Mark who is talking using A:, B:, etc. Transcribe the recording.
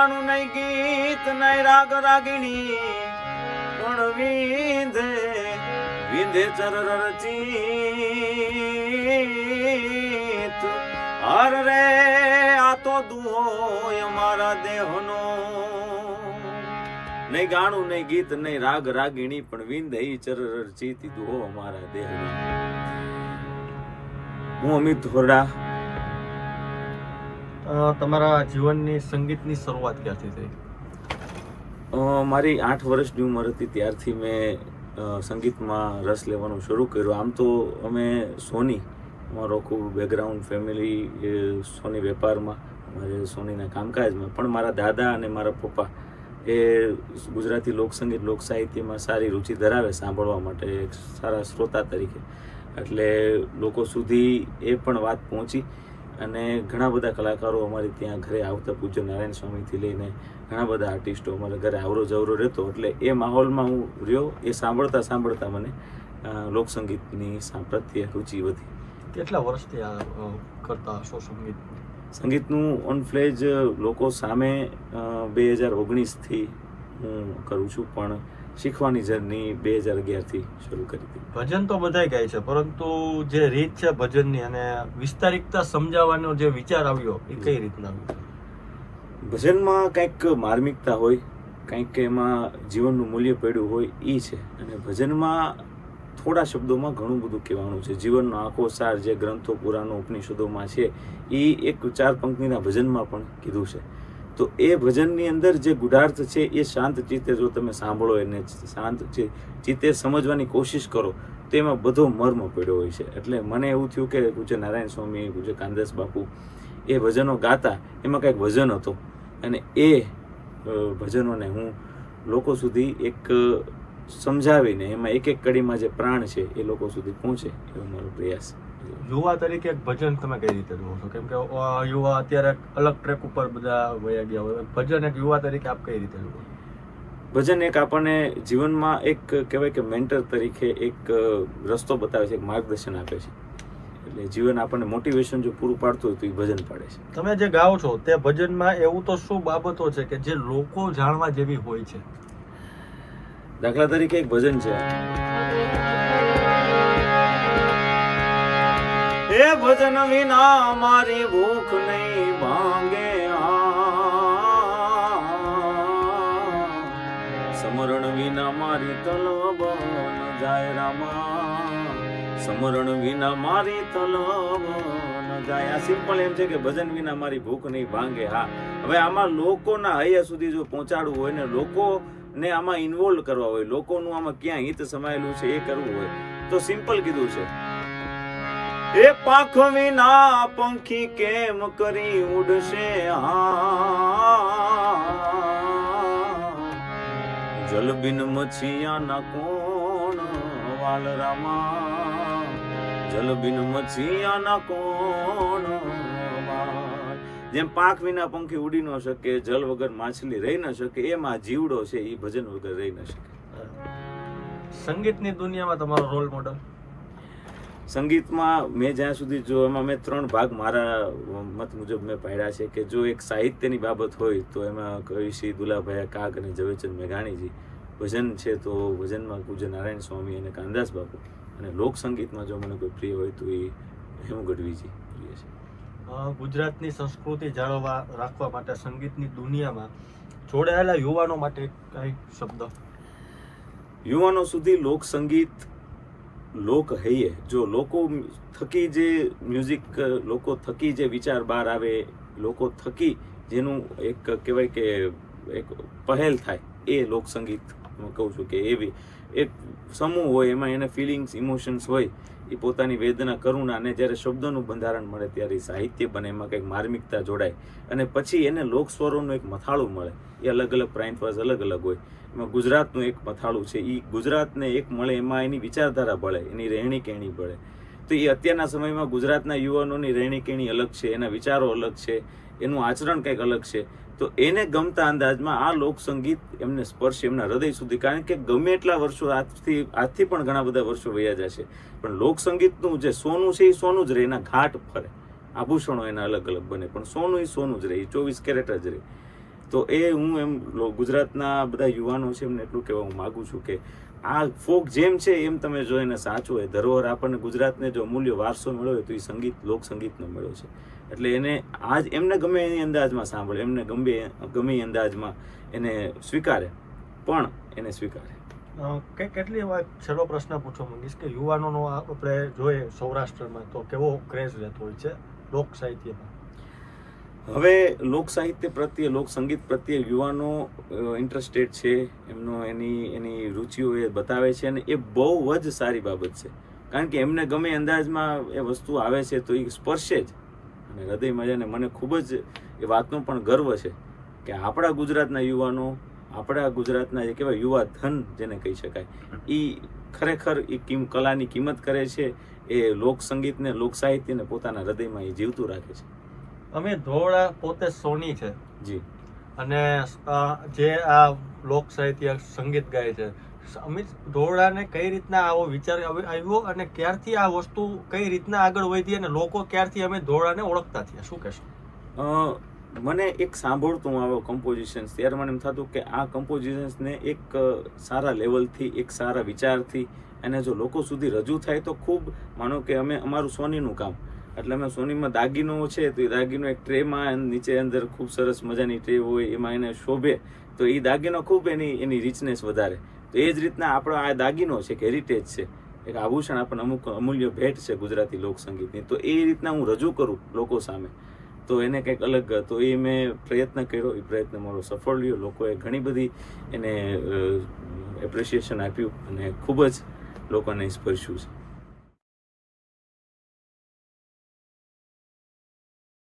A: ગાણું નહીં ગીત નહીં રાગ રાગીણી પણ વિંધે વિંધે ચરર રચિત હર રે આ તો દુહોય મારા દેહનો નહીં ગાણું નહીં ગીત નહીં રાગ રાગીણી પણ વિંધે ચરર રચિત દુહો અમારા દેહનો. હું અમિત ધોરડા.
B: તમારા જીવનની સંગીતની શરૂઆત ક્યાંથી થઈ?
A: મારી 8 વર્ષની ઉંમર હતી ત્યારથી મેં સંગીતમાં રસ લેવાનું શરૂ કર્યું. આમ તો અમે સોની, અમારો ખૂબ બેકગ્રાઉન્ડ ફેમિલી સોની વેપારમાં, અમારે સોનીના કામકાજમાં, પણ મારા દાદા અને મારા પપ્પા એ ગુજરાતી લોકસંગીત લોક સાહિત્યમાં સારી રુચિ ધરાવે સાંભળવા માટે, એક સારા શ્રોતા તરીકે. એટલે લોકો સુધી એ પણ વાત પહોંચી અને ઘણા બધા કલાકારો અમારી ત્યાં ઘરે આવતા, પૂજ્ય નારાયણ સ્વામીથી લઈને ઘણા બધા આર્ટિસ્ટો અમારા ઘરે આવરો જવરો રહેતો. એટલે એ માહોલમાં હું રહ્યો. એ સાંભળતા સાંભળતા મને લોકસંગીતની પ્રત્યે રુચિ વધી.
B: કેટલા વર્ષથી આ કરતા હશો સંગીત?
A: સંગીતનું ઓન ફ્લેજ લોકો સામે 2019થી હું કરું છું, પણ શીખવાની જર્ની 2011થી શરૂ કરી હતી.
B: ભજન તો બધાય ગાય છે, પરંતુ જે રીત છે ભજનની અને વિસ્તારિકતા સમજાવવાનો જે વિચાર આવ્યો એ કઈ રીતના આવ્યો?
A: ભજનમાં કંઈક માર્મિકતા હોય, કંઈક એમાં જીવનનું મૂલ્ય પડ્યું હોય એ છે. અને ભજનમાં થોડા શબ્દોમાં ઘણું બધું કહેવાનું છે. જીવનનો આખો સાર જે ગ્રંથો પુરાણો ઉપનિષદોમાં છે એ એક 4 પંક્તિના ભજનમાં પણ કીધું છે. તો એ ભજનની અંદર જે ગુઢાર્થ છે એ શાંત ચિત્તે જો તમે સાંભળો, એને શાંત ચિત્તે સમજવાની કોશિશ કરો તો એમાં બધો મર્મ પડ્યો હોય છે. એટલે મને એવું થયું કે પૂજ્ય નારાયણ સ્વામી, પૂજ્ય કાનદાસ બાપુ એ ભજનો ગાતા, એમાં કંઈક વજન હતો અને એ ભજનોને હું લોકો સુધી એક સમજાવીને એમાં એક કડીમાં જે પ્રાણ છે એ લોકો સુધી પહોંચે એવો મારો પ્રયાસ.
B: યુવા તરીકે એક ભજન તમે કઈ રીતે જુઓ છો? કેમ કે યુવા અત્યારે અલગ ટ્રેક ઉપર બધા વયા ગયા હોય, ભજન એક યુવા તરીકે આપ કઈ રીતે જુઓ?
A: ભજન એક આપણને જીવનમાં એક કહેવાય કે મેન્ટર તરીકે એક રસ્તો બતાવે છે, એક માર્ગદર્શન આપે છે. એટલે જીવન આપણને મોટિવેશન જો પૂરું પાડતું હોય તો એ ભજન પાડે છે.
B: તમે જે ગાઓ છો તે ભજનમાં એવું તો શું બાબતો છે કે જે લોકો જાણવા જેવી હોય છે?
A: દાખલા તરીકે એક ભજન છે, એ ભજન વિના મારી ભૂખ નહીં ભાંગે, સમરણ વિના મારી તલબ ન જાય રામા, સમરણ વિના મારી તલબ ન જાય. આ સિમ્પલ એમ છે કે ભજન વિના મારી ભૂખ નહીં ભાંગે. હા, હવે આમાં લોકોના હૈયા સુધી જો પહોંચાડવું હોય ને લોકોને આમાં ઇન્વોલ્વ કરવા હોય, લોકોનું આમાં ક્યાં હિત સમાયેલું છે એ કરવું હોય તો સિમ્પલ કીધું છે, એ પાંખ વિના પંખી કેમ કરી ઉડશે, જલ બિન મછિયાના કોણ વાલ રામા, જલ બિન મછિયાના કોણ વાલ. જેમ પાંખ વિના પંખી ઉડી ન શકે, જલ વગર માછલી રહી ન શકે, એમાં જીવડો છે એ ભજન વગર રહી ન શકે.
B: સંગીતની દુનિયામાં તમારો રોલ મોડલ?
A: સંગીતમાં મેં જ્યાં સુધી જો એમાં મેં 3 ભાગ મારા મત મુજબ મેં પાડ્યા છે કે જો એક સાહિત્યની બાબત હોય તો એમાં કવિશ્રી દુલાભાઈ કાગ અને ઝવેરચંદ મેઘાણીજી, ભજન છે તો ભજનમાં પૂજ્ય નારાયણ સ્વામી અને કાનદાસ બાપુ, અને લોક સંગીતમાં જો મને કોઈ પ્રિય હોય તો એ હેમુ ગઢવીજી પ્રિય છે.
B: ગુજરાતની સંસ્કૃતિ જાળવવા રાખવા માટે સંગીતની દુનિયામાં જોડાયેલા યુવાનો માટે કઈ શબ્દ?
A: યુવાનો સુધી લોક સંગીત લોક હૈયે, જો લોકો થકી જે મ્યુઝિક, લોકો થકી જે વિચાર બહાર આવે, લોકો થકી જેનું એક કહેવાય કે એક પહેલ થાય એ લોક સંગીત હું કહું છું. કે એવી એક સમૂહ હોય, એમાં એને ફિલિંગ્સ, ઇમોશન્સ હોય, એ પોતાની વેદના, કરુણા, અને જ્યારે શબ્દોનું બંધારણ મળે ત્યારે સાહિત્ય બને, એમાં કંઈક માર્મિકતા જોડાય અને પછી એને લોક સ્વરોનું એક મથાળું મળે. એ અલગ અલગ પ્રાઇન્ટવાઇઝ અલગ અલગ હોય. એમાં ગુજરાતનું એક મથાળું છે, એ ગુજરાતને એક મળે, એમાં એની વિચારધારા બળે, એની રહેણી કહેણી બળે. તો એ અત્યારના સમયમાં ગુજરાતના યુવાનોની રહેણી કહેણી અલગ છે, એના વિચારો અલગ છે, એનું આચરણ કંઈક અલગ છે. તો એને ગમતા અંદાજમાં આ લોકસંગીત એમને સ્પર્શે એમના હૃદય સુધી. કારણ કે ગમે એટલા વર્ષો આજથી પણ ઘણા બધા વર્ષો વયા જશે, પણ લોકસંગીતનું જે સોનું છે એ સોનું જ રહે. એના ઘાટ ફરે, આભૂષણો એના અલગ અલગ બને, પણ સોનું એ સોનું જ રહે, એ 24 કેરેટ જ રહે. તો એ હું એમ ગુજરાતના બધા યુવાનો છે એમને એટલું કહેવા હું માગું છું કે આ ફોક જેમ છે એમ તમે જો એને સાચું હોય ધરોહર આપણને ગુજરાતને જો અમૂલ્ય વારસો મળ્યો હોય તો એ સંગીત લોક સંગીતનો મળ્યો છે. એટલે એને આજ એમને ગમે એની અંદાજમાં સાંભળે, એમને ગમે એ અંદાજમાં એને સ્વીકારે, પણ એને સ્વીકારે.
B: કેટલી વાર છેલ્લો પ્રશ્ન પૂછવા માંગીશ કે યુવાનોનો આપણે જોઈએ સૌરાષ્ટ્રમાં તો કેવો ક્રેઝ રહેતો હોય છે લોક સાહિત્યમાં?
A: હવે લોક સાહિત્ય પ્રત્યે, લોક સંગીત પ્રત્યે યુવાનો ઇન્ટરેસ્ટેડ છે, એની રુચિઓ એ બતાવે છે અને એ બહુ જ સારી બાબત છે. કારણ કે એમને ગમે અંદાજમાં એ વસ્તુ આવે છે તો એ સ્પર્શે જ અને હૃદયમાં જાય. મને ખૂબ જ એ વાતનો પણ ગર્વ છે કે આપણા ગુજરાતના યુવાનો, આપણા ગુજરાતના જે કહેવાય યુવા ધન જેને કહી શકાય, એ ખરેખર એ કલાની કિંમત કરે છે, એ લોક સંગીતને, લોક સાહિત્યને પોતાના હૃદયમાં એ જીવતું રાખે છે.
B: અમે ધોળા પોતે સોની છે
A: જી,
B: અને જે આ લોક સાહિત્ય સંગીત ગાય છે, અમિત ધોળાને કઈ રીતના આવો વિચાર આવ્યો અને ક્યારથી આ વસ્તુ કઈ રીતના આગળ વધી અને લોકો ક્યારથી અમે ધોળાને ઓળખતા થયા, શું કહેશો?
A: મને એક સાંભળતું આવો કમ્પોઝિશન્સ, ત્યારે મને એમ થતું કે આ કમ્પોઝિશન્સને એક સારા લેવલથી, એક સારા વિચારથી અને જો લોકો સુધી રજૂ થાય તો ખૂબ, માનો કે અમે અમારું સોનીનું કામ, એટલે અમે સોનીમાં દાગીનો છે તો એ દાગીનો એક ટ્રેમાં નીચે અંદર ખૂબ સરસ મજાની ટ્રે હોય, એમાં એને શોભે તો એ દાગીનો ખૂબ એની રિચનેસ વધારે. તો એ જ રીતના આપણો આ દાગીનો છે, એક હેરિટેજ છે, એક આભૂષણ આપણને અમુક અમૂલ્ય ભેટ છે ગુજરાતી લોકસંગીતની. તો એ રીતના હું રજૂ કરું લોકો સામે તો એને કંઈક અલગ, તો એ મેં પ્રયત્ન કર્યો, એ પ્રયત્ન મારો સફળ રહ્યો. લોકોએ ઘણી બધી એને એપ્રિસિએશન આપ્યું અને ખૂબ જ લોકોને સ્પર્શ્યું છે.